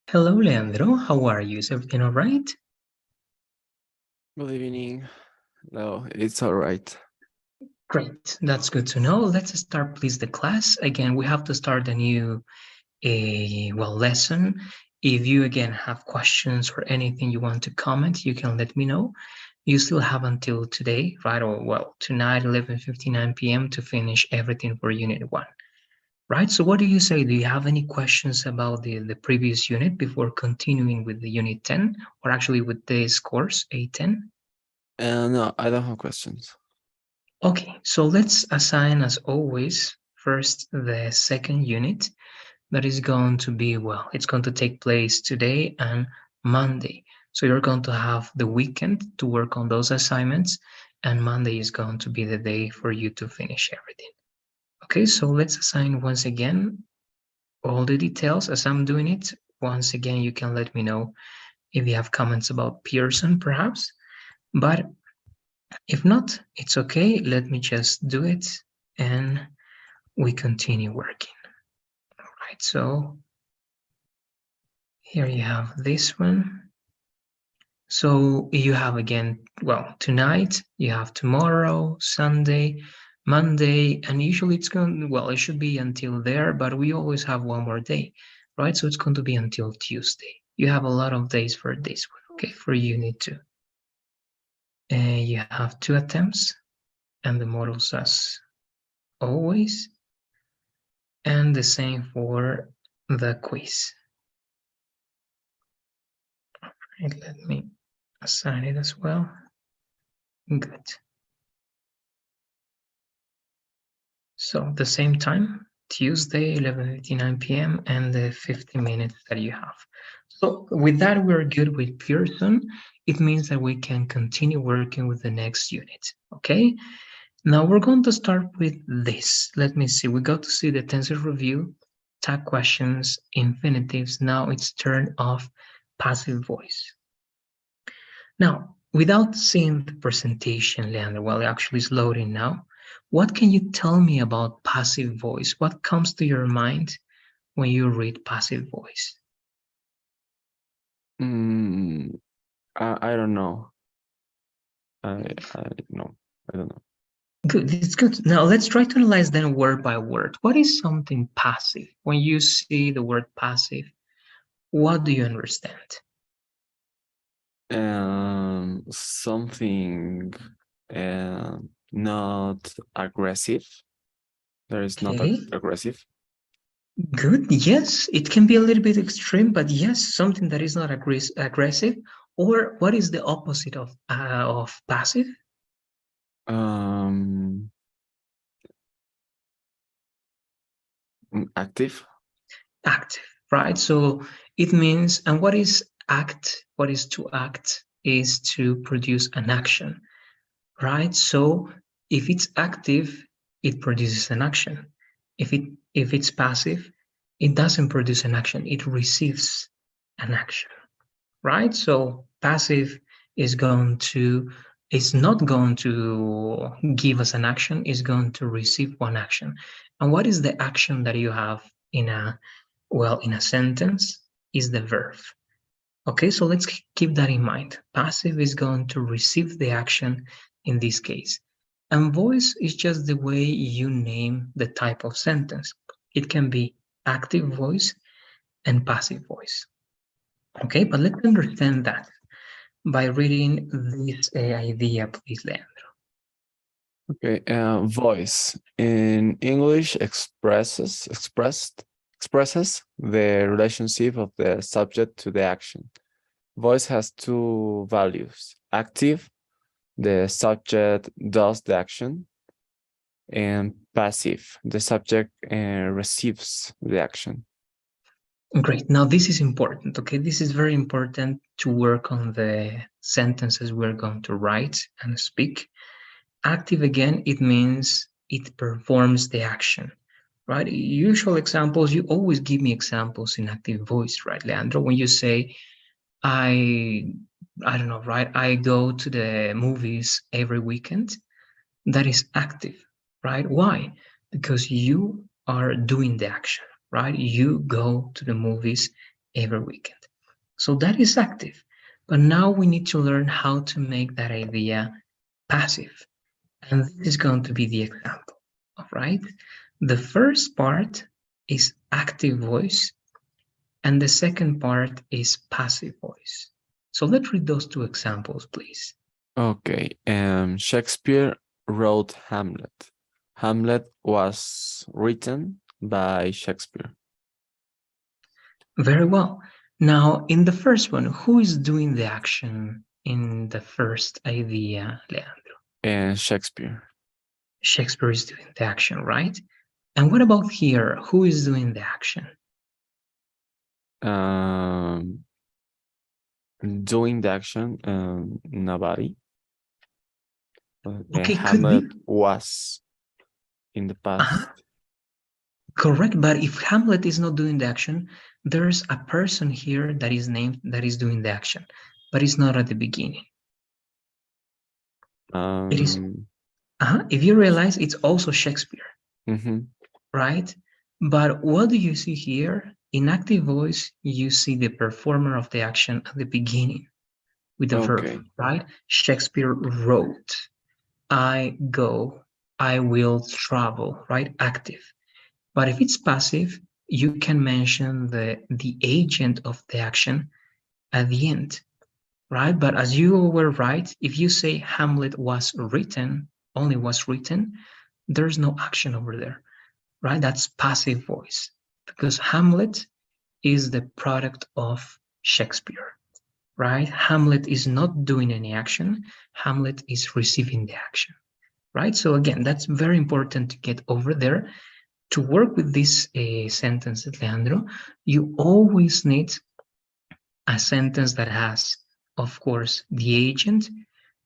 Hello, Leandro. How are you? Is everything all right? Good evening. No, it's all right. Great. That's good to know. Let's start, please, the class. Again, we have to start a new lesson. If you again have questions or anything you want to comment, you can let me know. You still have until today, right? Or tonight, 11:59 p.m. to finish everything for Unit 1. Right? So what do you say? Do you have any questions about the previous unit before continuing with the Unit 10, or actually with this course, A10? No, I don't have questions. Okay, so let's assign, as always, first the second unit that is going to be, it's going to take place today and Monday. So you're going to have the weekend to work on those assignments, and Monday is going to be the day for you to finish everything. Okay, so let's assign once again all the details as I'm doing it. Once again, you can let me know if you have comments about Pearson, perhaps. But if not, it's okay. Let me just do it and we continue working. All right, so here you have this one. So you have again, tonight, you have tomorrow, Sunday, Monday, and usually it should be until there, but we always have one more day, right? So it's going to be until Tuesday. You have a lot of days for this one, okay, for Unit 2. You have 2 attempts, and the models as always, and the same for the quiz. Right, let me assign it as well. Good. So the same time, Tuesday, 11:59 p.m. and the 50 minutes that you have. So with that, we're good with Pearson. It means that we can continue working with the next unit, okay? Now we're going to start with this. Let me see, we got to see the tensor review, tag questions, infinitives. Now it's turn off passive voice. Now, without seeing the presentation, Leandro, it actually is loading now, what can you tell me about passive voice? What comes to your mind when you read passive voice? I don't know. No, I don't know. Good, it's good. Now let's try to analyze then word by word. What is something passive? When you see the word passive, what do you understand? Something not aggressive. There is not Okay, aggressive. good. Yes, it can be a little bit extreme, but yes, something that is not aggressive. Or what is the opposite of passive? Um, Active. Active, right? So it means, and what is act? What is to act? Is to produce an action, right? So if it's active, it produces an action. If it's passive, it doesn't produce an action. It receives an action, right? So passive is not going to give us an action, is going to receive one action. And what is the action that you have in a sentence is the verb. Okay, so let's keep that in mind. Passive is going to receive the action in this case. And voice is just the way you name the type of sentence. It can be active voice and passive voice. Okay, but let's understand that by reading this idea, please, Leandro. Okay. Voice in English expresses the relationship of the subject to the action. Voice has two values: active, the subject does the action, and passive, the subject receives the action. Great. Now, this is important, okay? This is very important to work on the sentences we're going to write and speak. Active, again, it means it performs the action, right? Usual examples, you always give me examples in active voice, right, Leandro? When you say, I, I don't know, right? I go to the movies every weekend. That is active, right? Why? Because you are doing the action, right? You go to the movies every weekend. So that is active. But now we need to learn how to make that idea passive. And this is going to be the example, all right? The first part is active voice, and the second part is passive voice. So let's read those two examples, please. Okay. Shakespeare wrote Hamlet. Hamlet was written by Shakespeare. Very well. Now, in the first one, who is doing the action in the first idea, Leandro? And Shakespeare. Shakespeare is doing the action, right? And what about here? Who is doing the action? Doing the action, nobody. Okay, could Hamlet be. was in the past. Correct, but if Hamlet is not doing the action, there's a person here that is named that is doing the action, but it's not at the beginning. It is. If you realize, it's also Shakespeare, right? But what do you see here? In active voice, you see the performer of the action at the beginning with the verb, right? Shakespeare wrote, I go, I will travel, right? Active. But if it's passive, you can mention the agent of the action at the end, right? But as you were right, if you say Hamlet was written, only was written, there's no action over there, right? That's passive voice because Hamlet is the product of Shakespeare, right? Hamlet is not doing any action. Hamlet is receiving the action, right? So again, that's very important to get over there. To work with this sentence, Leandro, you always need a sentence that has, of course, the agent,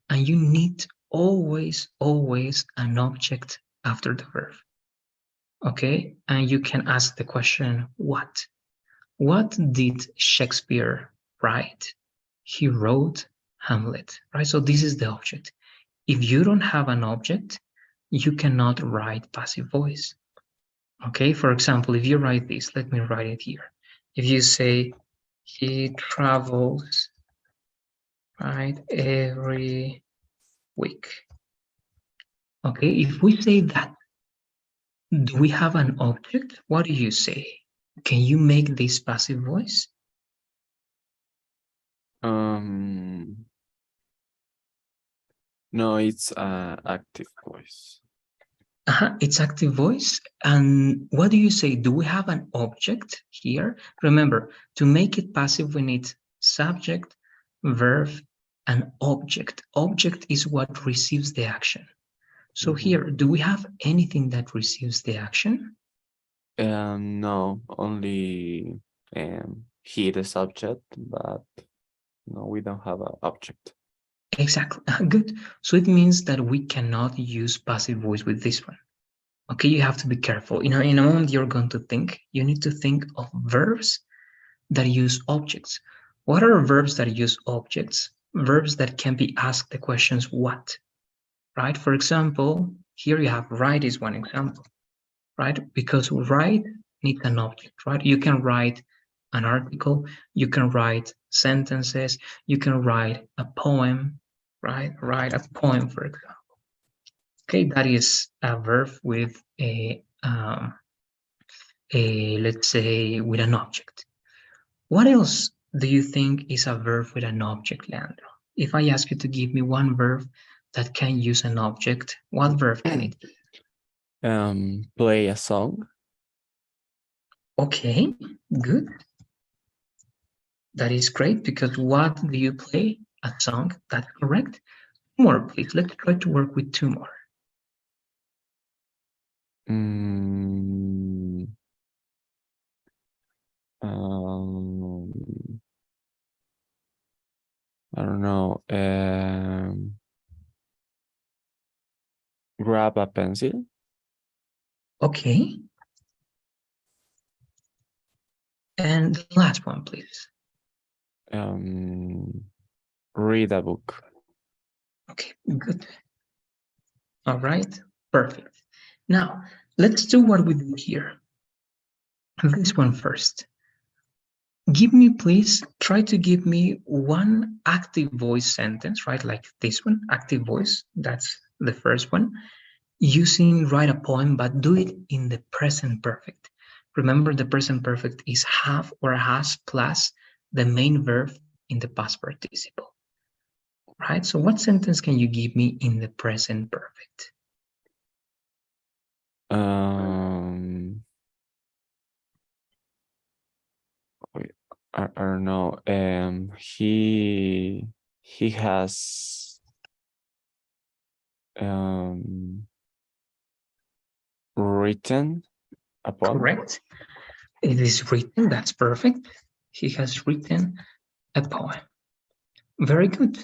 and you need always, always an object after the verb. Okay? And you can ask the question, what? What did Shakespeare write? He wrote Hamlet, right? So this is the object. If you don't have an object, you cannot write passive voice. Okay, for example, if you write this, let me write it here. If you say, he travels, right, every week. Okay, if we say that, do we have an object? What do you say? Can you make this passive voice? No, it's active voice. It's active voice. And what do you say? Do we have an object here? Remember, to make it passive, we need subject, verb, and object. Object is what receives the action. So here, do we have anything that receives the action? No, only he, the subject, but no, we don't have an object. Exactly. Good. So it means that we cannot use passive voice with this one. Okay, you have to be careful. In a moment you're going to think, you need to think of verbs that use objects. What are verbs that use objects? Verbs that can be asked the questions what, right? For example, here you have write is one example, right? Because write needs an object, right? You can write an article, you can write sentences, you can write a poem, right? Write a poem, for example. Okay, that is a verb with let's say, with an object. What else do you think is a verb with an object, Leandro? If I ask you to give me one verb that can use an object, what verb can it be? Play a song. Okay, good. That is great because what do you play? A song. That's correct. Two more, please. Let's try to work with two more. I don't know. Grab a pencil. Okay. And the last one, please. Read a book. Okay, good. All right, perfect. Now, let's do what we did here. This one first. Give me, please, try to give me one active voice sentence, right? Like this one, active voice. That's the first one. Using write a poem, but do it in the present perfect. Remember, the present perfect is have or has plus the main verb in the past participle, right? So what sentence can you give me in the present perfect? Um, wait, I don't know. He has um written a poem. Correct. It is written. That's perfect. He has written a poem. Very good.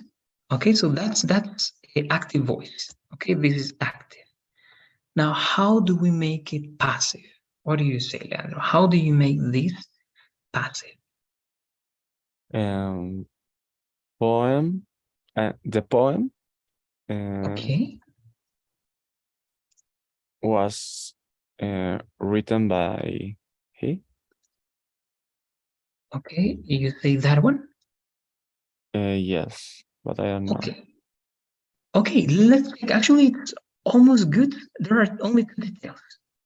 Okay, so that's a active voice. Okay, this is active. Now, how do we make it passive? What do you say, Leandro? How do you make this passive? Um, poem. The poem uh, Okay, was written by he. okay, you say that one? Yes, but I don't know. Okay, okay, let's check. Actually, it's almost good. There are only two details.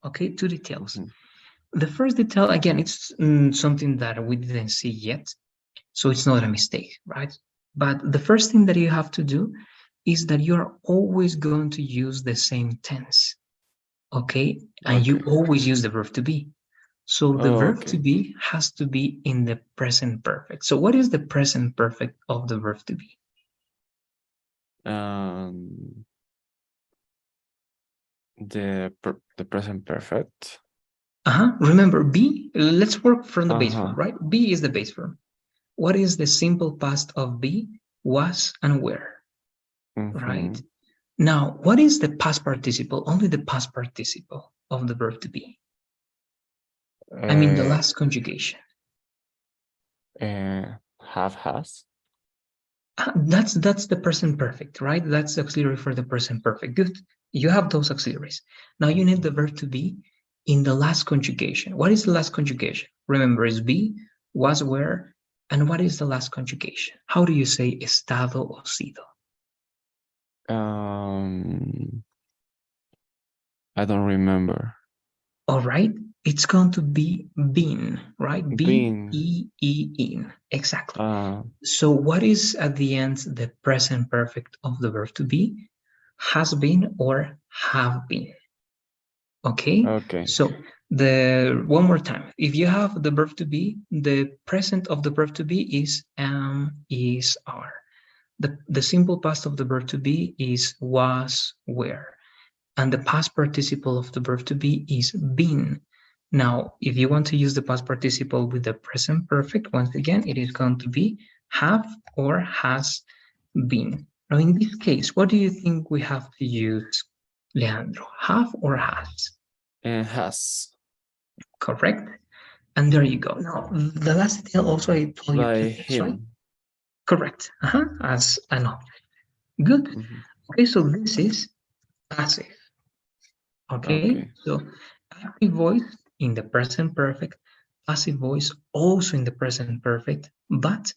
Okay, two details. Mhm. The first detail, again, it's something that we didn't see yet, so it's not a mistake, right? But the first thing that you have to do is that you're always going to use the same tense, okay? And you Okay. always use the verb to be. So the verb to Okay. be has to be in the present perfect. So what is the present perfect of the verb to be? Um, the present perfect. Remember, be, let's work from the base form, Uh-huh. right? Be is the base form. What is the simple past of be? Was and were, right? Mm-hmm. Now, what is the past participle? Only the past participle of the verb to be. I mean, the Uh, last conjugation. have has. That's the present perfect, right? That's the auxiliary for the present perfect. Good. You have those auxiliaries. Now you need the verb to be in the last conjugation. What is the last conjugation? Remember, is be, was, were, and what is the last conjugation? How do you say estado o sido? Um, I don't remember. All right, it's going to be been, right? B Been. E E in. Exactly. Uh, So what is at the end the present perfect of the verb to be? Has been or have been. Okay, okay. so the one more time. If you have the verb to be, the present of the verb to be is are. The simple past of the verb to be is was, were, and the past participle of the verb to be is been. Now, if you want to use the past participle with the present perfect, once again, it is going to be have or has been. Now, in this case, what do you think we have to use, Leandro? Have or has? And has. Correct? And there you go. Now, the last detail also I told you two By things, right? him. Correct. As an object. Good. Mm-hmm. Okay, so this is passive. Okay, Okay. so active voice in the present perfect, passive voice also in the present perfect, but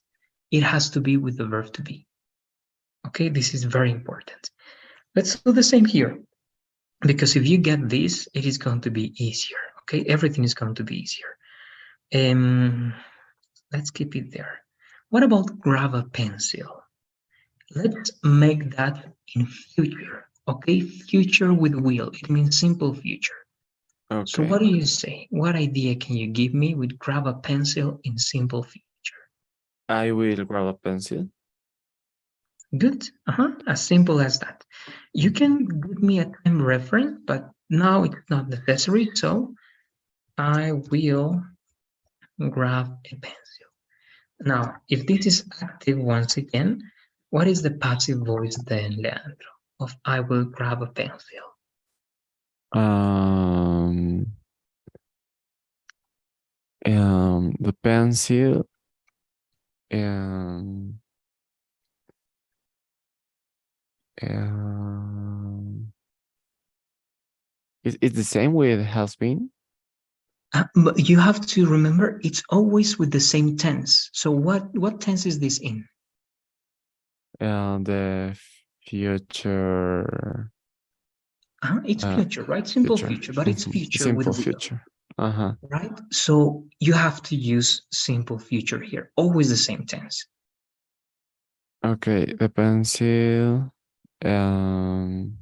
it has to be with the verb to be. Okay, this is very important. Let's do the same here, because if you get this, it is going to be easier. Okay, everything is going to be easier. Um, let's keep it there. What about grab a pencil? Let's make that in future. Okay, future with will. It means simple future. So Okay. what do you say? What idea can you give me with grab a pencil in simple future? I will grab a pencil. Good. As simple as that. You can give me a time reference, but now it's not necessary, so I will grab a pencil. Now, if this is active once again, what is the passive voice then, Leandro, of I will grab a pencil? Um, the pencil. Um, um, it's the same with has been. But you have to remember it's always with the same tense. So what tense is this in? And the future. It's Uh, future, right? Simple future. future, but it's future with Simple will, future. Uh-huh. right? So you have to use simple future here, always the same tense. Okay, the pencil. Um,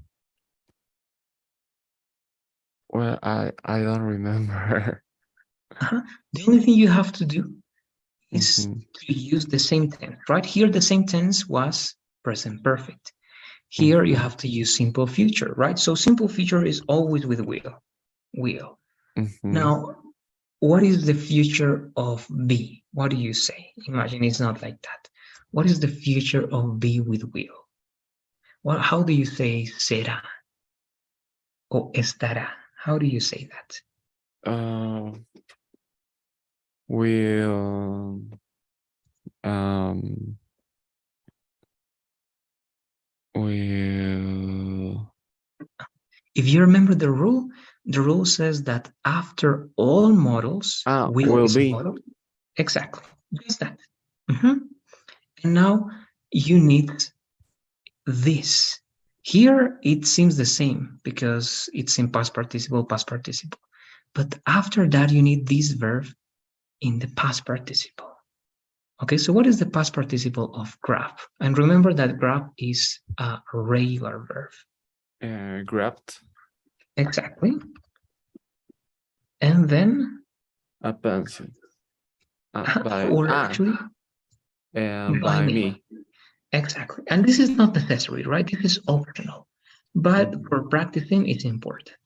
well, I don't remember. Uh-huh. The only thing you have to do is Mm-hmm. to use the same tense, right? Here, the same tense was present perfect. Here, you Mm-hmm. have to use simple future, right? So simple future is always with will, will. Mm-hmm. Now, what is the future of be? What do you say? Imagine it's not like that. What is the future of be with will? Well, how do you say será or estará? How do you say that? Uh, will um will If you remember the rule says that after all models, will will is a be. model. Exactly. Just that. Mhm. And now you need this. Here it seems the same because it's in past participle, past participle. But after that, you need this verb in the past participle. Okay, so what is the past participle of grab? And remember that grab is a regular verb. Grabbed Exactly. And then, a pencil. By or actually, by by me. me. Exactly. And this is not necessary, right? This is optional. But Mm-hmm. for practicing, it's important.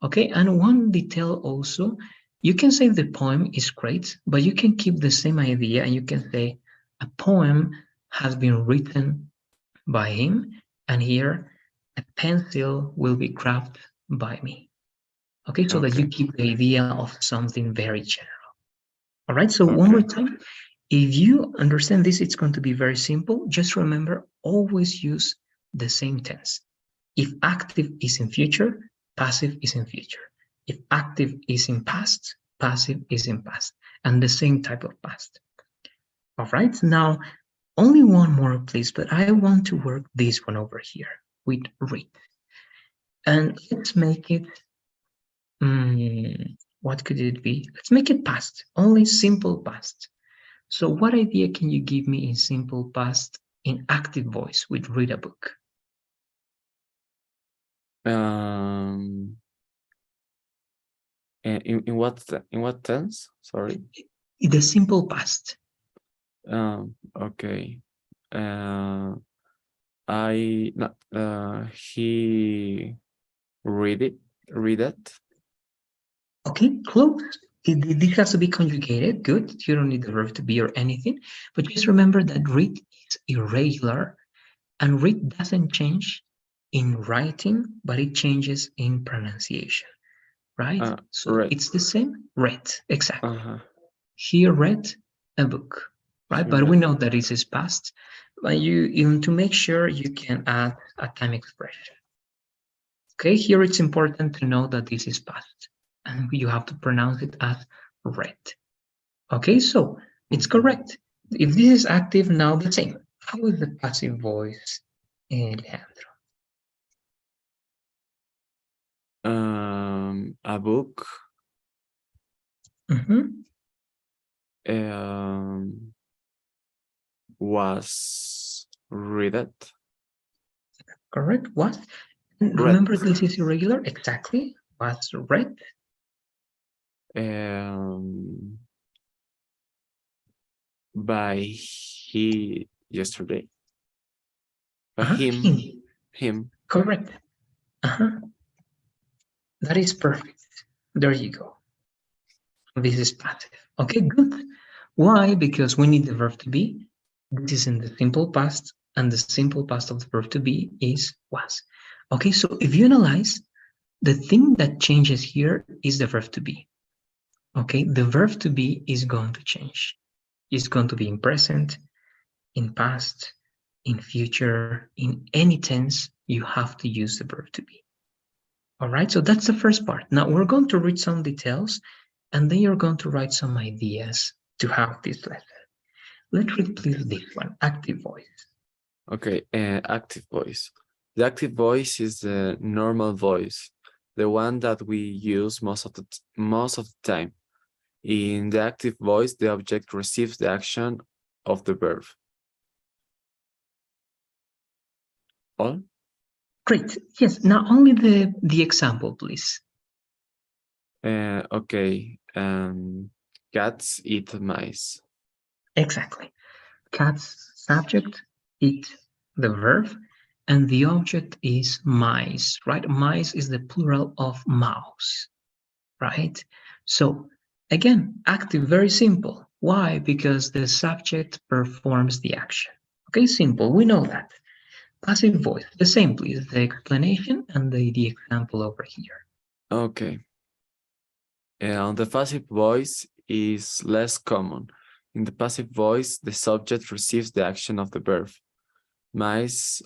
Okay, and one detail also, you can say the poem is great, but you can keep the same idea and you can say a poem has been written by him, and here a pencil will be grabbed by me. Okay, so that you Okay. keep the idea of something very general. All right, so one more Okay. time. If you understand this, it's going to be very simple. Just remember, always use the same tense. If active is in future, passive is in future. If active is in past, passive is in past, and the same type of past. All right, now only one more, please, but I want to work this one over here with read. And let's make it, what could it be? Let's make it past, only simple past. So what idea can you give me in simple past in active voice with read a book? Um, in what tense? Sorry. The simple past. Okay. Uh, I no, he read it. Read it. Okay, close. This has to be conjugated. Good. You don't need the verb to be or anything. But just remember that read is irregular and read doesn't change in writing, but it changes in pronunciation, right? So Read. it's the same. Read. Exactly. Uh-huh. He read a book, right? He But we read. know that this is past. But you even to make sure you can add a time expression. Okay, here it's important to know that this is past and you have to pronounce it as read. Okay, so it's Mm-hmm. correct. If this is active, now the same. How is the passive voice, Leandro? A book. Mhm. Um, was read it. Correct. What? Read. Remember, this is irregular. Exactly. Was read. Um, by he yesterday. By him. Him. Him. Correct. Uh-huh. That is perfect. There you go. This is passive. Okay, good. Why? Because we need the verb to be. This is in the simple past, and the simple past of the verb to be is was. Okay, so if you analyze, the thing that changes here is the verb to be. Okay, the verb to be is going to change. It's going to be in present, in past, in future, in any tense, you have to use the verb to be. All right, so that's the first part. Now we're going to read some details and then you're going to write some ideas to have this lesson. Let's read please this one, active voice. Okay, active voice. The active voice is the normal voice, the one that we use most of the time. In the active voice, the object receives the action of the verb. All? Great. Yes. Now only the example, please. Okay. Cats eat mice. Exactly. Cats subject, eat the verb, and the object is mice, right? Mice is the plural of mouse, right? So again, active, very simple. Why? Because the subject performs the action. Okay, simple. We know that. Passive voice, the same, please. The explanation and the example over here. Okay. The passive voice is less common. In the passive voice, the subject receives the action of the verb. Mice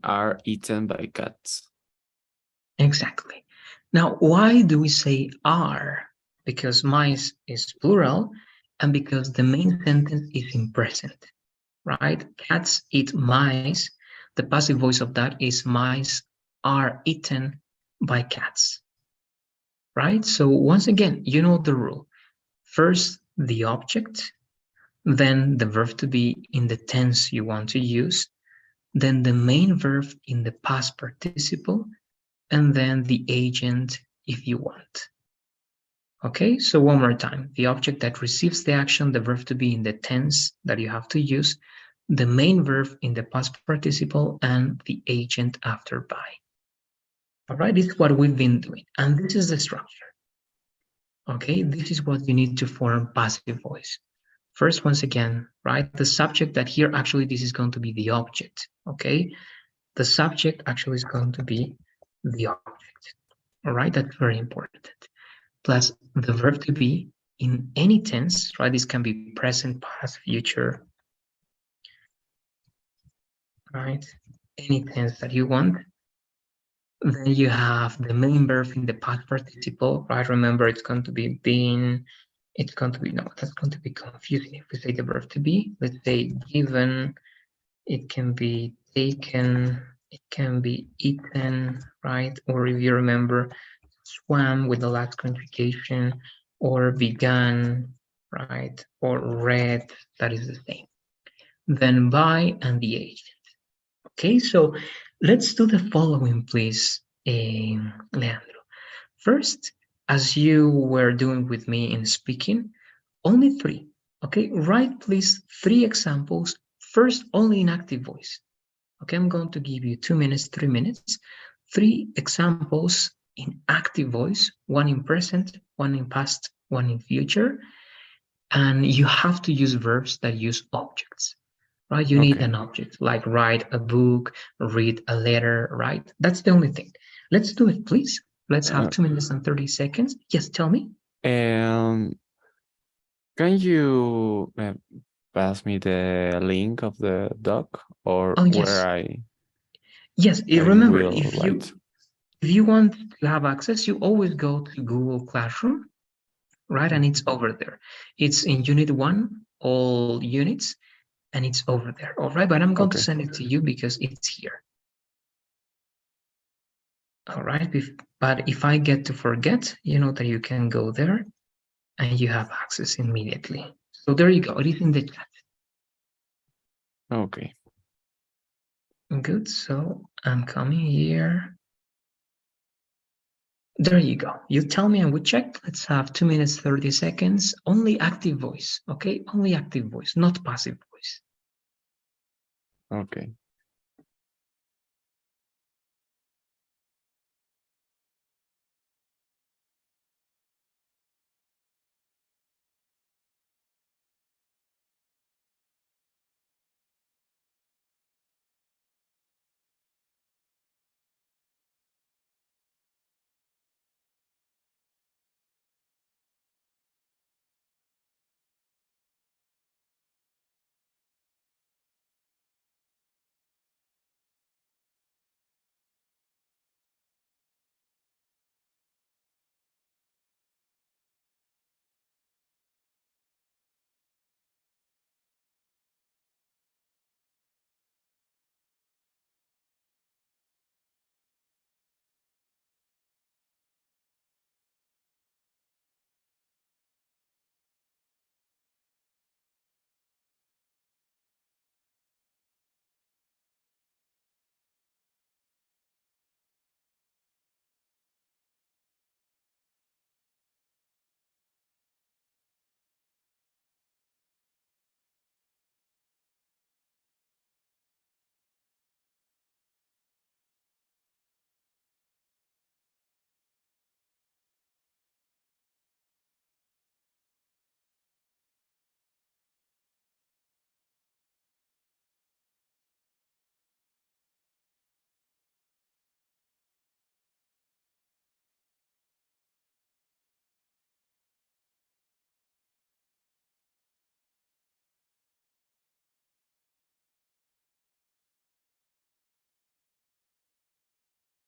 are eaten by cats. Exactly. Now, why do we say are? Because mice is plural and because the main sentence is in present, right? Cats eat mice. The passive voice of that is mice are eaten by cats, right? So once again, you know the rule. First, the object, then the verb to be in the tense you want to use, then the main verb in the past participle, and then the agent if you want. Okay, so one more time. The object that receives the action, the verb to be in the tense that you have to use, the main verb in the past participle, and the agent after by. All right, this is what we've been doing, and this is the structure. Okay, this is what you need to form passive voice. First, once again, right, the subject that here actually this is going to be the object. Okay, the subject actually is going to be the object. All right, that's very important. Plus the verb to be in any tense, right? This can be present, past, future, right? Any tense that you want. Then you have the main verb in the past participle, right? Remember, it's going to be been, it's going to be, no, that's going to be confusing if we say the verb to be. Let's say given, it can be taken, it can be eaten, right? Or if you remember, swam with the last conjugation, or began, right? Or read, that is the same. Then by and the agent. Okay, so let's do the following, please, Leandro. First, as you were doing with me in speaking, only three. Okay, write please three examples, first only in active voice. Okay, I'm going to give you 2 minutes, 3 minutes, three examples in active voice, one in present, one in past, one in future, and you have to use verbs that use objects, right? You need Okay. an object, like write a book, read a letter, right? That's the only thing. Let's do it, please. Let's have Uh, 2 minutes and 30 seconds. Yes, tell me. and can you pass me the link of the doc or Oh, where yes. I Yes, remember, will write? if you want to have access, you always go to Google Classroom, right? And it's Mhm. over there. It's in Unit 1, all units, and it's over there. All right, but I'm going to Okay. send it to you because it's here. All right, but if I get to forget, you know that you can go there and you have access immediately. So there you go. It is in the chat. Okay. Good. So I'm coming here. There you go. You tell me and we check. Let's have 2 minutes, 30 seconds. Only active voice. Okay. Only active voice, not passive voice. Okay.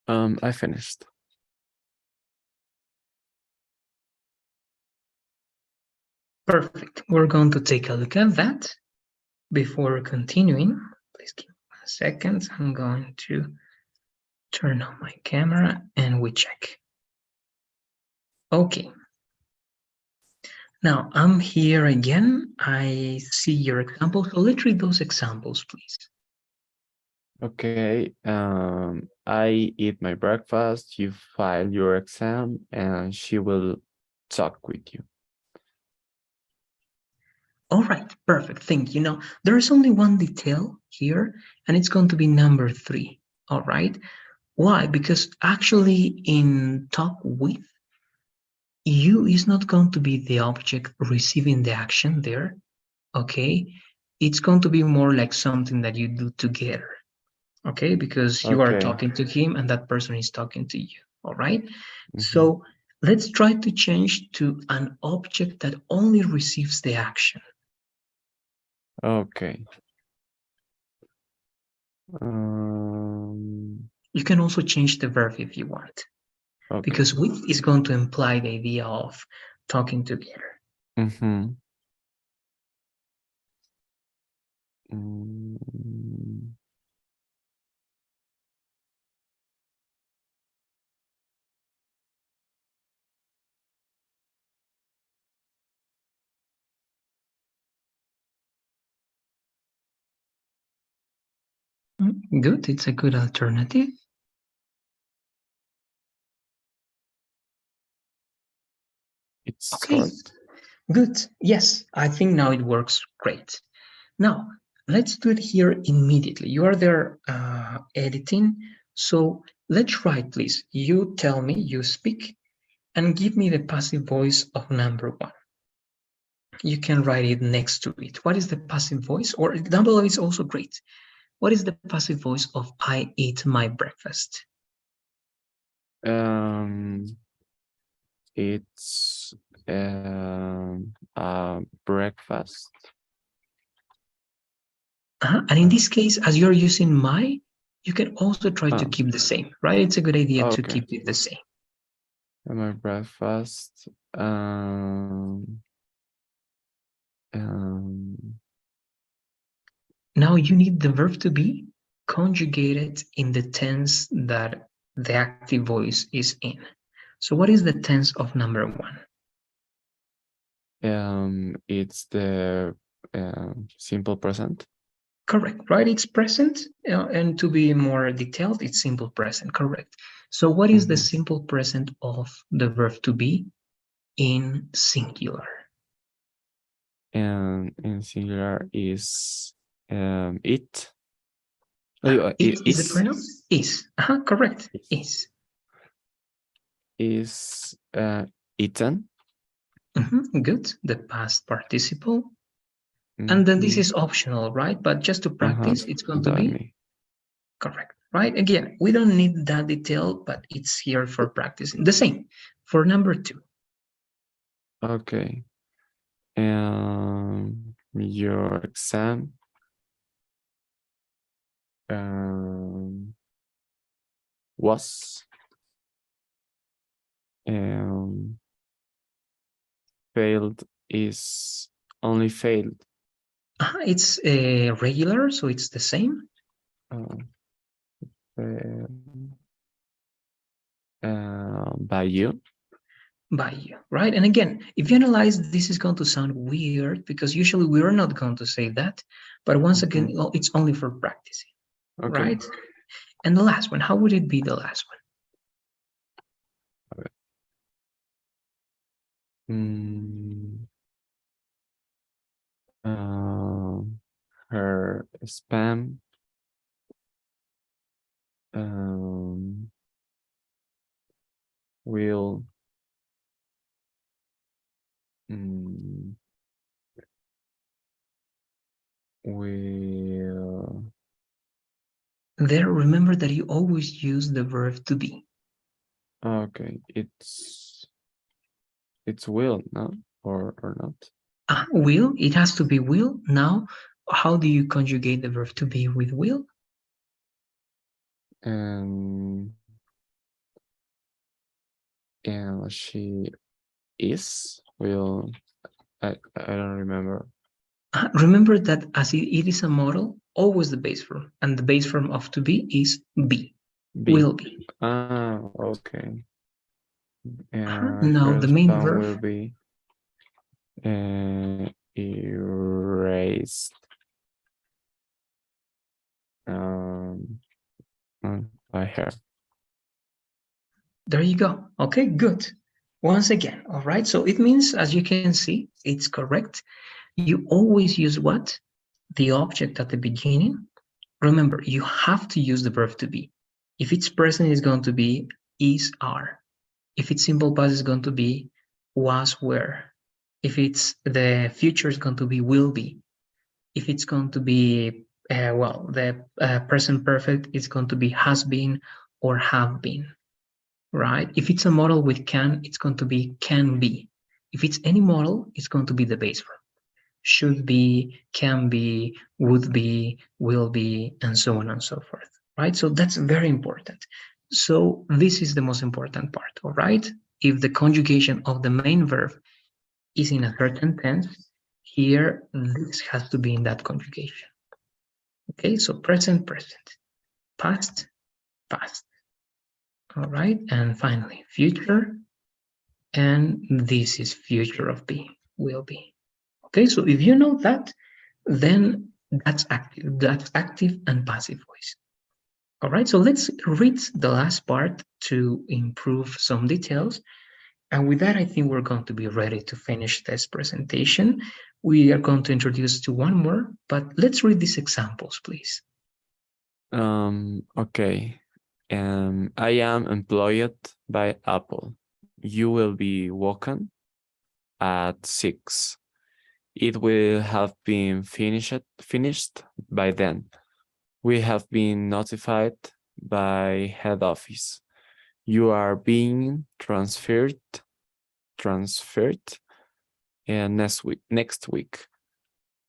I finished. Perfect. We're going to take a look at that. Before continuing, please give me 1 second. I'm going to turn on my camera and we check. Okay. Now I'm here again. I see your examples. So let's read those examples, please. Okay. I eat my breakfast. You file your exam, and she will talk with you. All right, perfect. Thank you. Now, there is only one detail here, and it's going to be number 3. All right. Why? Because actually, in talk with, you is not going to be the object receiving the action there. Okay. It's going to be more like something that you do together. Okay. Because you are Okay. talking to him and that person is talking to you. All right. Mm-hmm. So let's try to change to an object that only receives the action. Okay. You can also change the verb if you want, Okay. because with is going to imply the idea of talking together. Mm-hmm. Mm, Good, it's a good alternative. it's Okay, correct. good. Yes, I think now it works great. Now, let's do it here immediately. You are there editing, so let's try, please. You tell me, you speak, and give me the passive voice of number 1. You can write it next to it. What is the passive voice? Or down below is also great. What is the passive voice of I ate my breakfast? Um, it's breakfast. And in Uh, this case, as you're using my, you can also try to oh, keep the same, right? It's a good idea to okay. keep it the same. My breakfast. Um, Now you need the verb to be conjugated in the tense that the active voice is in. So what is the tense of number 1? it's the simple present. Correct, right? It's present, and to be more detailed, it's simple present, correct. So what is the Mm-hmm. simple present of the verb to be in singular? And in singular is it. It It is the pronoun? Is. Correct. Is. is eaten. Good. The past participle. And then this Mm-hmm. is optional, right? But just to Uh-huh. practice, it's going to be Done. correct, right? Again, we don't need that detail, but it's here for practicing. The same for number 2. Okay. Your exam was um, failed is only failed It's regular, so it's the same uh, by you. by you, right? And again, if you analyze, this is going to sound weird because usually we're not going to say that. But once again, Mm-hmm. it's only for practicing, Okay. right? And the last one, how would it be the last one? Okay. Mm, her spam um, will mm, will There, remember that you always use the verb to be. okay. It's will, no, or not. Will, it has to be will. Now, how do you conjugate the verb to be with will? And And she is, will, I don't remember. Remember that as it is a model, always the base form, and the base form of to be is be, Be. will be. Ah, okay. Now the First main one verb, will be erased. Um, by her. there you go. Okay, good. Once again, all right. So it means, as you can see, it's correct. You always use what? The object at the beginning. Remember, you have to use the verb to be. If it's present, it's going to be is, are. If it's simple past, it's going to be was, were. If it's the future, it's going to be will be. If it's going to be, well, the present perfect, it's going to be has been or have been, right? If it's a model with can, it's going to be can be. If it's any model, it's going to be the base verb. Should be, can be, would be, will be, and so on and so forth, right? So that's very important. So this is the most important part, all right? If the conjugation of the main verb is in a certain tense, here this has to be in that conjugation. Okay, so present, present, past, past, all right? And finally, future, and this is future of be, will be. Okay, so if you know that, then that's active and passive voice. All right, so let's read the last part to improve some details. And with that, I think we're going to be ready to finish this presentation. We are going to introduce to one more, but let's read these examples, please. Okay. I am employed by Apple. You will be woken at 6. It will have been finished by then. We have been notified by head office. You are being transferred next week,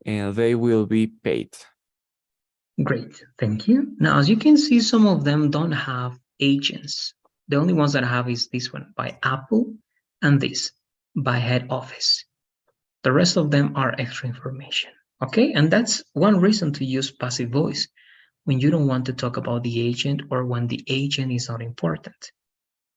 and they will be paid. Great, thank you. Now, as you can see, some of them don't have agents. The only ones that have is this one by Apple and this by head office. The rest of them are extra information. Okay, and that's one reason to use passive voice when you don't want to talk about the agent or when the agent is not important.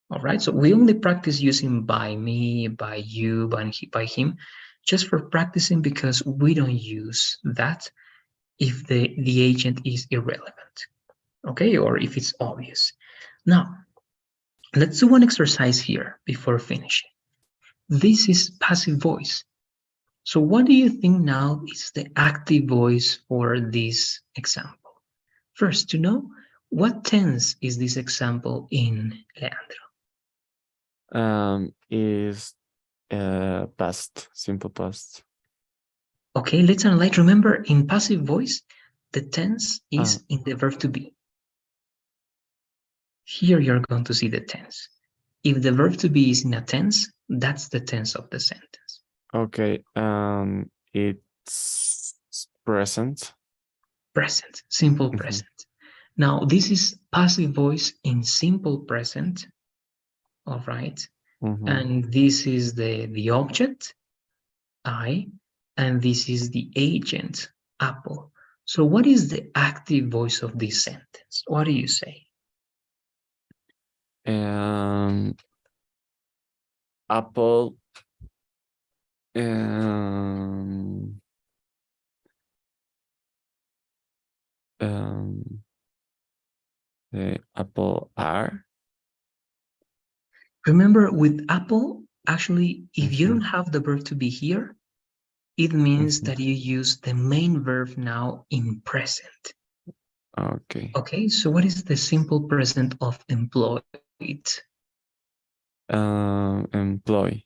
All right, so we only practice using by me, by you, by him, just for practicing because we don't use that if the agent is irrelevant, okay, or if it's obvious. Now, let's do one exercise here before finishing. This is passive voice. So what do you think now is the active voice for this example? First, to know what tense is this example in, Leandro? Is past, simple past. Okay, let's analyze. Remember, in passive voice, the tense Ah, is in the verb to be. Here you're going to see the tense. If the verb to be is in a tense, that's the tense of the sentence. okay. It's present. Present, simple present. Now, this is passive voice in simple present, all right? And this is the object, I, and this is the agent, Apple. So what is the active voice of this sentence? What do you say? Apple. Um, the Apple R. Remember, with Apple, actually, if you don't have the verb to be here, it means that you use the main verb now in present. Okay. Okay, so what is the simple present of employed? Employ.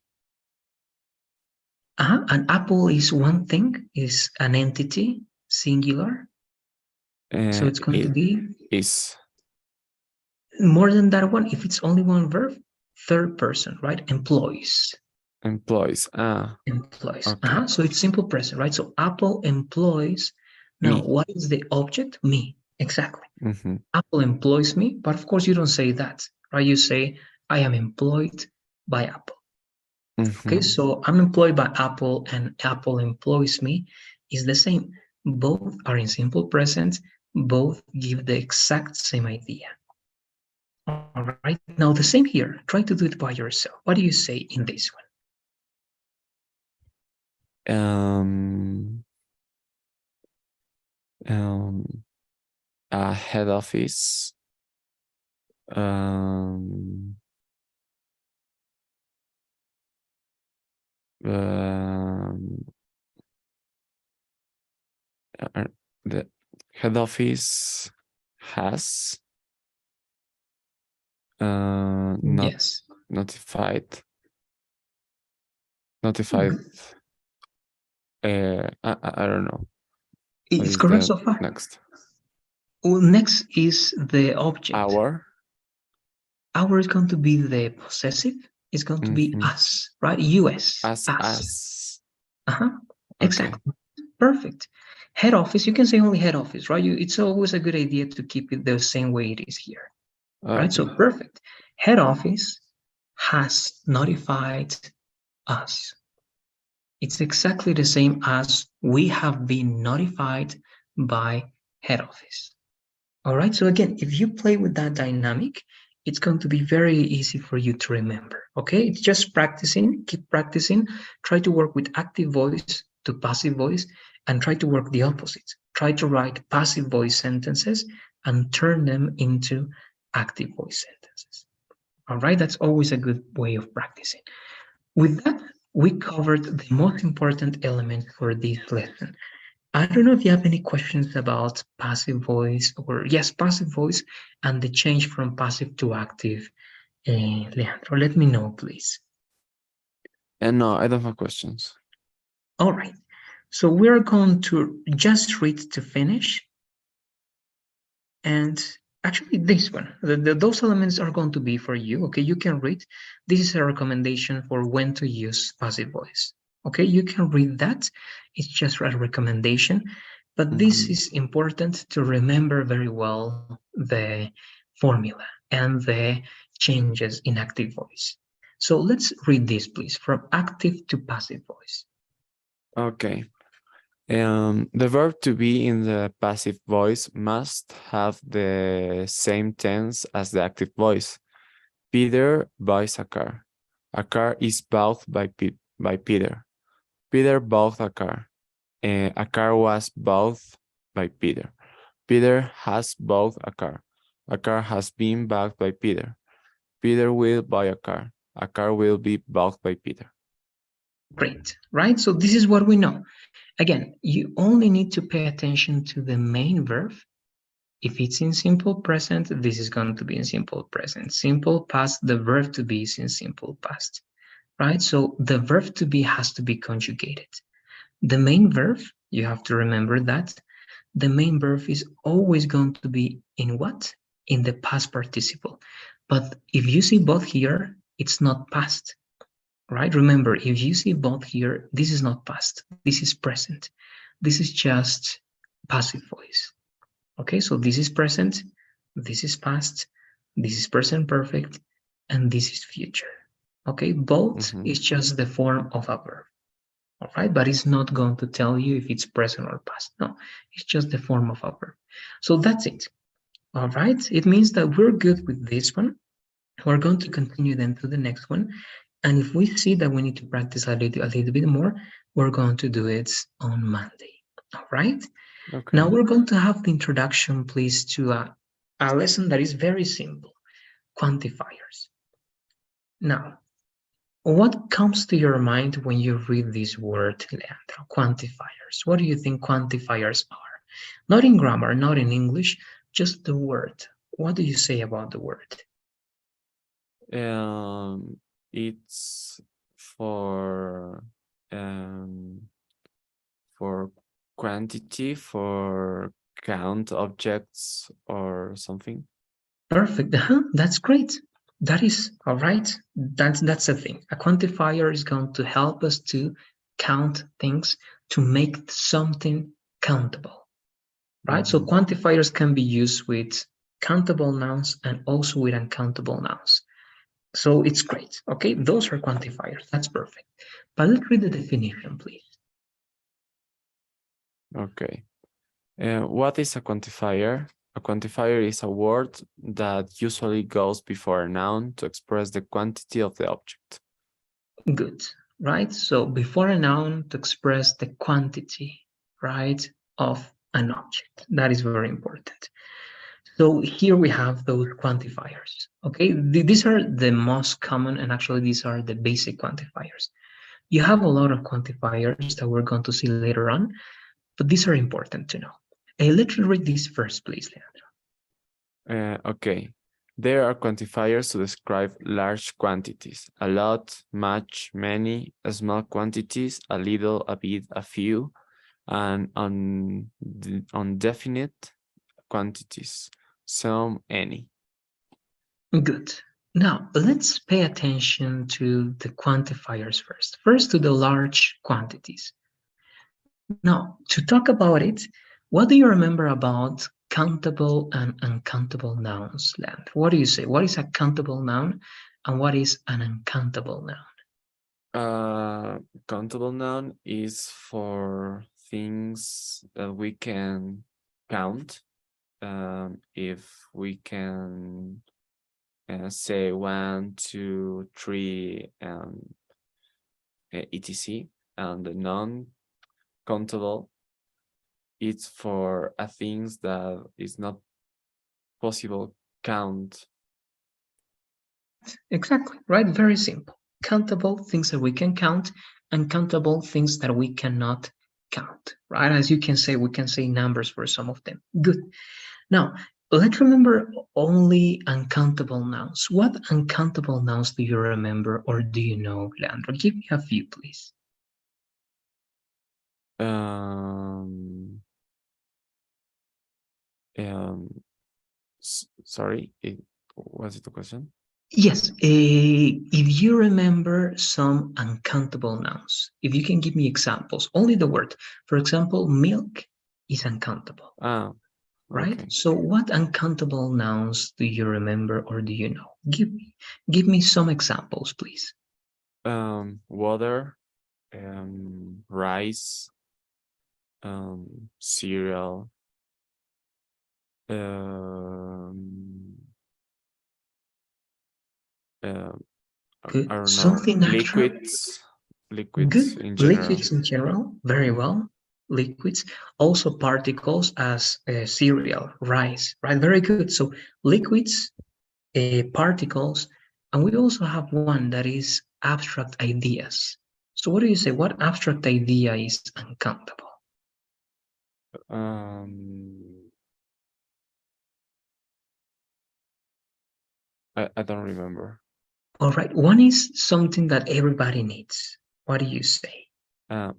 An apple is one thing, is an entity, singular. So it's going to It be is. more than that one. If it's only one verb, third person, right? Employs. Employs. Employs. Okay. So it's simple present, right? So Apple employs. Now, Me. what is the object? Me. Exactly. Mm-hmm. Apple employs me, but of course you don't say that, right? You say, I am employed by Apple. Okay, Mm-hmm. so I'm employed by Apple and Apple employs me is the same. Both are in simple present, both give the exact same idea. All right, now the same here. Try to do it by yourself. What do you say in this one? Um, um, a head office. Um, um, uh, the head office has not Yes. notified notified. I don't know what It's is correct the so far. next Well, next is the object. hour. Our is going to be the possessive. It's going to be Mm-hmm. us, right? US, us. As Uh-huh. okay. Exactly. Perfect. Head office, you can say only head office, right? It's always a good idea to keep it the same way it is here, right? So Okay. perfect. Head office has notified us. It's exactly the same as we have been notified by head office. All right, so again, if you play with that dynamic, it's going to be very easy for you to remember. Okay, it's just practicing, keep practicing, try to work with active voice to passive voice, and try to work the opposite. Try to write passive voice sentences and turn them into active voice sentences. All right, that's always a good way of practicing. With that, we covered the most important element for this lesson. I don't know if you have any questions about passive voice or yes, passive voice and the change from passive to active. Leandro, let me know, please. And no, I don't have questions. All right. So we're going to just read to finish. And actually, this one, those elements are going to be for you. Okay, you can read. This is a recommendation for when to use passive voice. Okay, you can read that. It's just a recommendation. But this Mm-hmm. is important to remember very well the formula and the changes in active voice. So let's read this, please, from active to passive voice. Okay. The verb to be in the passive voice must have the same tense as the active voice. Peter buys a car. A car is bought by Peter. Peter bought a car. A car was bought by Peter. Peter has bought a car. A car has been bought by Peter. Peter will buy a car. A car will be bought by Peter. Great, right? So this is what we know. Again, you only need to pay attention to the main verb. If it's in simple present, this is going to be in simple present. Simple past, the verb to be is in simple past, right? So the verb to be has to be conjugated. The main verb, you have to remember that the main verb is always going to be in what? In the past participle. But if you see both here, it's not past, right? Remember, if you see both here, this is not past, this is present. This is just passive voice. Okay, so this is present, this is past, this is present perfect, and this is future. Okay, both Mm-hmm. is just the form of a verb. All right, but it's not going to tell you if it's present or past. No, it's just the form of a verb. So that's it. All right, it means that we're good with this one. We're going to continue then to the next one. And if we see that we need to practice a little bit more, we're going to do it on Monday. All right. Now Okay. we're going to have the introduction, please, to a lesson that is very simple, quantifiers. Now, what comes to your mind when you read this word, Leandro? Quantifiers. What do you think quantifiers are? Not in grammar, not in English, just the word. What do you say about the word? Um, it's for um for quantity, for count objects or something. Perfect. That's great. That is all right. That's the thing. A quantifier is going to help us to count things to make something countable. Right? So Mm-hmm. quantifiers can be used with countable nouns and also with uncountable nouns. So it's great. Okay, those are quantifiers. That's perfect. But let's read the definition, please. Okay. What is a quantifier? A quantifier is a word that usually goes before a noun to express the quantity of the object. Good, right? So before a noun to express the quantity, right, of an object. That is very important. So here we have those quantifiers. Okay, these are the most common, and actually these are the basic quantifiers. You have a lot of quantifiers that we're going to see later on, but these are important to know. Let's read this first, please, Okay. There are quantifiers to describe large quantities: a lot, much, many, small quantities, a little, a bit, a few, and undefinite quantities, some, any. Good. Now, let's pay attention to the quantifiers first. First, to the large quantities. Now, to talk about it, what do you remember about countable and uncountable nouns, Land? What do you say? What is a countable noun and what is an uncountable noun? Countable noun is for things that we can count. If we can say 1, 2, 3, and etc. And the non-countable, it's for a things that is not possible count. Exactly, right? Very simple. Countable things that we can count, uncountable things that we cannot count, right? As you can say, we can say numbers for some of them. Good. Now, let's remember only uncountable nouns. What uncountable nouns do you remember or do you know, Leandro? Give me a few, please. Um, um, Sorry, was it the question? Yes, if you remember some uncountable nouns, if you can give me examples, only the word. For example, milk is uncountable, Ah, right? okay. So what uncountable nouns do you remember or do you know? Give me some examples, please. Water, rice, cereal, um, um, I Good. don't know, Something natural. liquids Good. in general. Liquids in general, very Mm. well. Liquids. Also particles as cereal, rice, right? Very good. So liquids, particles, and we also have one that is abstract ideas. So what do you say? What abstract idea is uncountable? Um, I don't remember. All right. One is something that everybody needs. What do you say?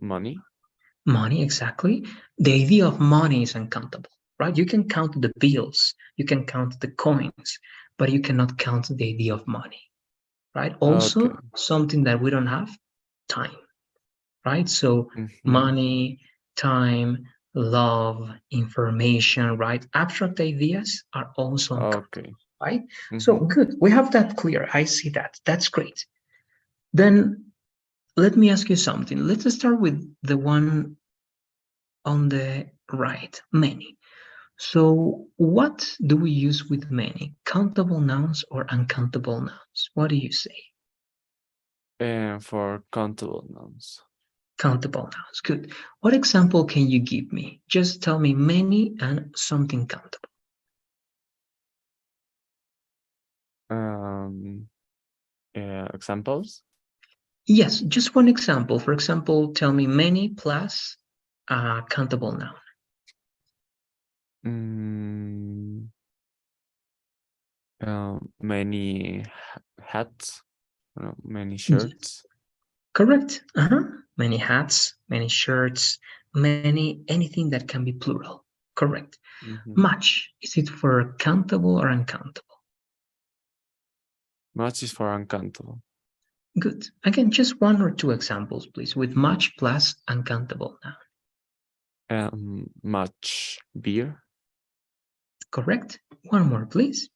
Money. Money, exactly. The idea of money is uncountable, right? You can count the bills, you can count the coins, but you cannot count the idea of money, right? Also, Okay. something that we don't have, time, right? So, Mm-hmm. money, time, love, information, right? Abstract ideas are also uncountable, Okay. right? So, Mm-hmm. good. We have that clear. I see that. That's great. Then, let me ask you something. Let's start with the one on the right, many. So, what do we use with many? Countable nouns or uncountable nouns? What do you say? And for countable nouns. Countable nouns. Good. What example can you give me? Just tell me many and something countable. Um, Examples? Yes, just one example. For example, tell me many plus a countable noun. Mm, Many hats, many Yes. shirts. Correct. Many hats, many shirts, many anything that can be plural. Correct. Mm-hmm. Much. Is it for countable or uncountable? Much is for uncountable. Good. Again, just one or two examples, please, with much plus uncountable noun. Much beer. Correct. One more, please.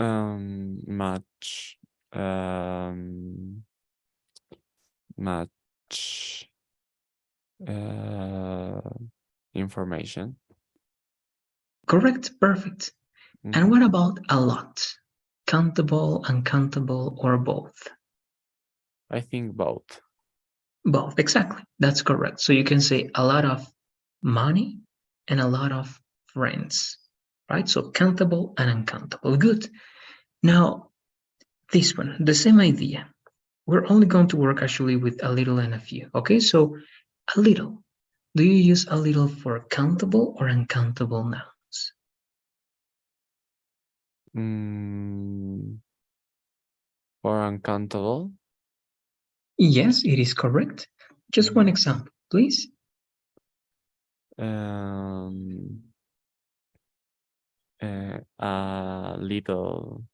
Much. um, much uh, information. Correct, perfect. And Mhm. what about a lot? Countable, uncountable, or both? I think both. Both, exactly. That's correct. So you can say a lot of money and a lot of friends, right? So countable and uncountable. Good. Now, this one, the same idea. We're only going to work actually with a little and a few. Okay, so a little. Do you use a little for countable or uncountable nouns? Mm, for uncountable. Yes, it is correct. Just one Mhm. example, please. Um, a little,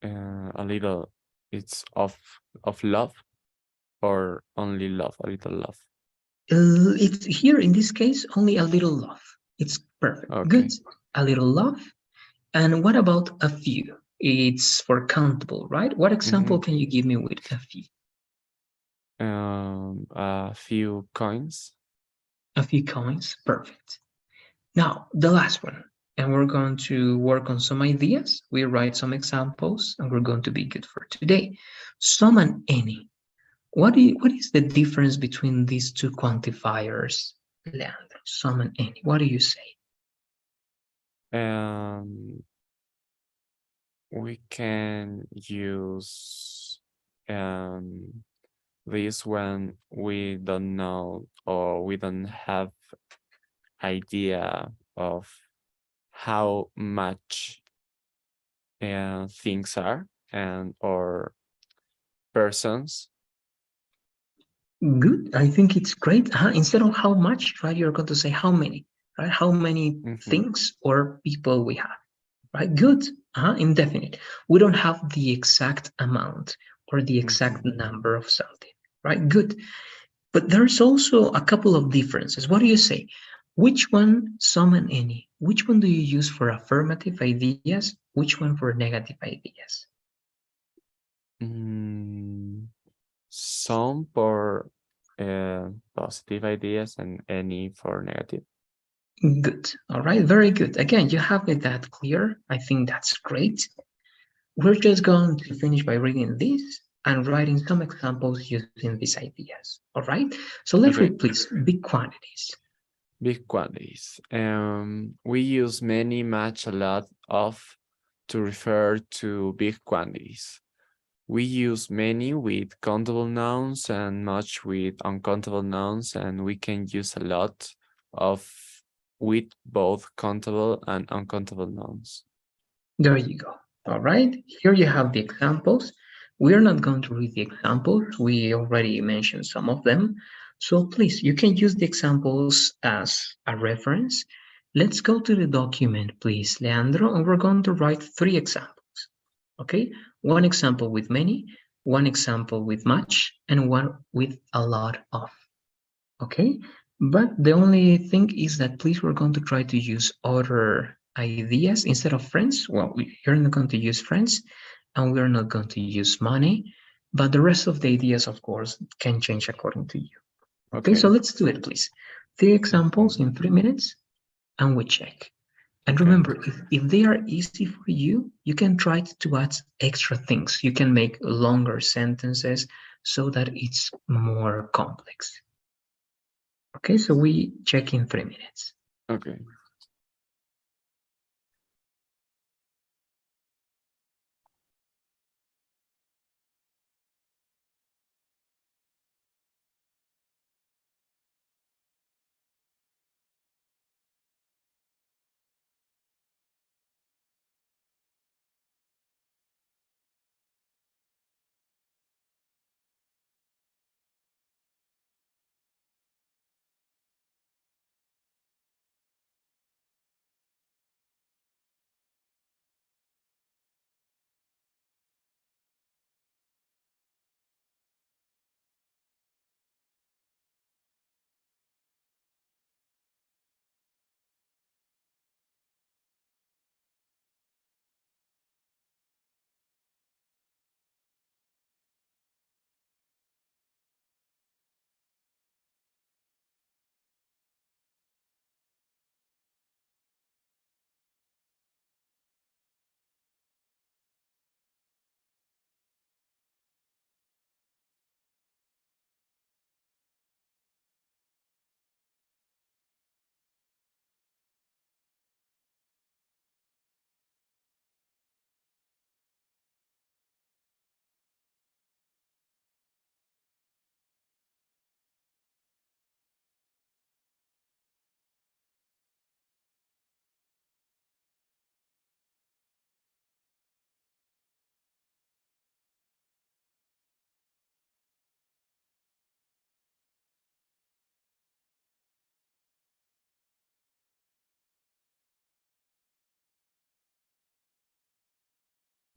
a little. It's of love or only love, a little love. It's here in this case only a little love. It's perfect. Good. Okay. A little love. And what about a few? It's for countable, right? What example Mm-hmm. can you give me with a few? A few coins. A few coins. Perfect. Now, the last one. And we're going to work on some ideas. We write some examples and we're going to be good for today. Some and any. What is the difference between these two quantifiers, Leandro? Some and any. What do you say? Um, we can use this when we don't know or we don't have idea of how much things are and or persons. Good. I think it's great. Instead of how much, right, you're going to say how many, right? How many Mm-hmm. things or people we have, right? Good. Indefinite. We don't have the exact amount or the Mm-hmm. exact number of something, right? Good. But there's also a couple of differences. What do you say? Which one, some and any? Which one do you use for affirmative ideas? Which one for negative ideas? Mm, some for positive ideas and any for negative. Good. All right. Very good. Again, you have it that clear. I think that's great. We're just going to finish by reading this and writing some examples using these ideas. All right. So let's read, Okay. please. Big quantities. Big quantities. We use many, much, a lot of to refer to big quantities. We use many with countable nouns and much with uncountable nouns, and we can use a lot of with both countable and uncountable nouns. There you go. All right. Here you have the examples. We are not going to read the examples. We already mentioned some of them. So please, you can use the examples as a reference. Let's go to the document, please, Leandro, and we're going to write three examples. Okay, one example with many, one example with much, and one with a lot of. Okay, but the only thing is that please we're going to try to use other ideas instead of friends. Well, you're not going to use friends, and we're not going to use money, but the rest of the ideas, of course, can change according to you. Okay, so Okay. let's do it, please. Three examples Mhm. in 3 minutes, and we check. And Okay. remember, if they are easy for you, you can try to add extra things. You can make longer sentences so that it's more complex. Okay, so we check in 3 minutes. Okay.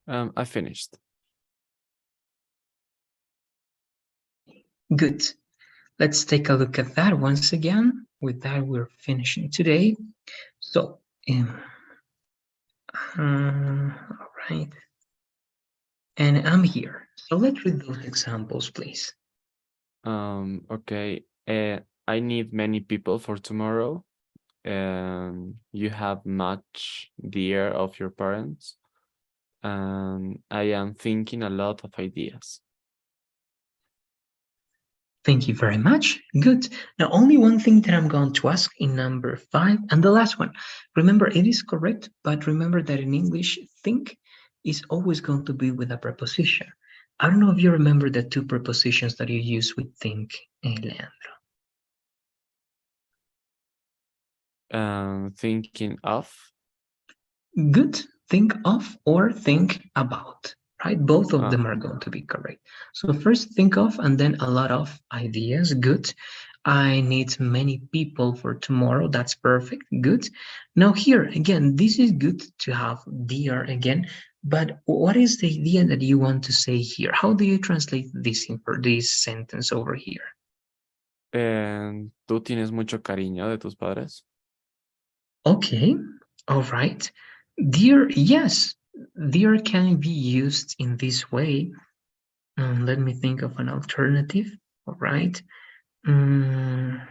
I finished. Good. Let's take a look at that once again. With that, we're finishing today. So, all right. And I'm here. So let's read those examples, please. Okay. I need many people for tomorrow. You have much dear of your parents. And I am thinking a lot of ideas. Thank you very much. Good. Now, only one thing that I'm going to ask in number 5 and the last one. Remember, it is correct, but remember that in English, think is always going to be with a preposition. I don't know if you remember the two prepositions that you use with think, Leandro. Thinking of. Good. Think of or think about, right? Both of them are Uh-huh. going to be correct. So first think of and then a lot of ideas. Good. I need many people for tomorrow. That's perfect. Good. Now here again, this is good to have dear again, but what is the idea that you want to say here? How do you translate this for this sentence over here? ¿Tú tienes mucho cariño de tus padres? Okay, all right. Dear, yes, dear can be used in this way. Let me think of an alternative. All right. Mm,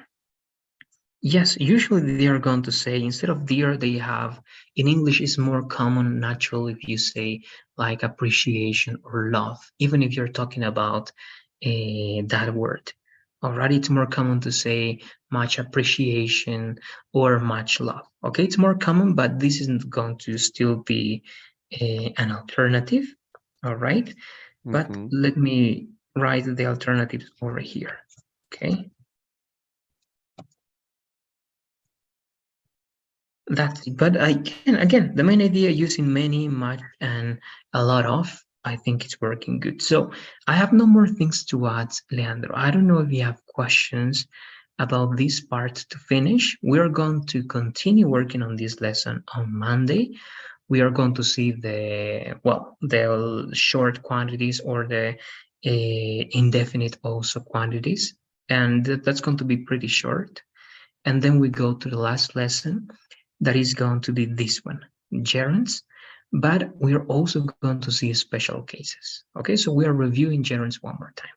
yes, usually they are going to say instead of dear, they have in English is more common, natural if you say like appreciation or love, even if you're talking about that word. All right, it's more common to say much appreciation or much love. Okay, it's more common, but this isn't going to still be an alternative. All right, but Ujú. let me write the alternatives over here. Okay. That's it. But again, the main idea using many, much, and a lot of, I think it's working good. So I have no more things to add, Leandro. I don't know if you have questions about this part to finish. We are going to continue working on this lesson on Monday. We are going to see the short quantities or the indefinite also quantities, and that's going to be pretty short. And then we go to the last lesson that is going to be this one, gerunds, but we're also going to see special cases. Okay, so we are reviewing gerunds one more time.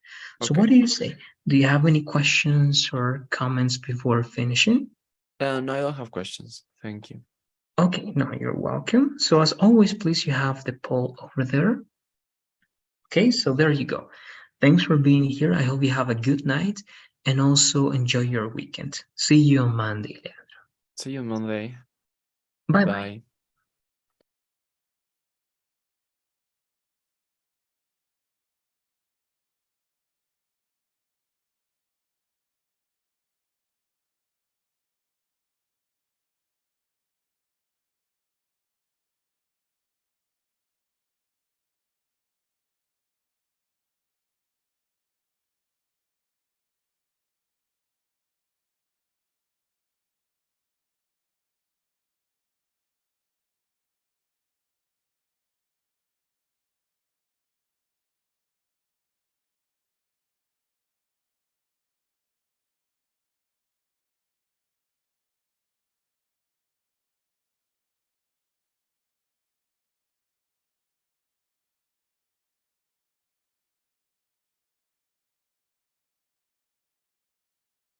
So what Okay. do you say? Do you have any questions or comments before finishing? No, I don't have questions. Thank you. Okay, no, you're welcome. So as always, please, you have the poll over there. Okay, so there you go. Thanks for being here. I hope you have a good night and also enjoy your weekend. See you on Monday. See you Monday. Bye bye. Bye.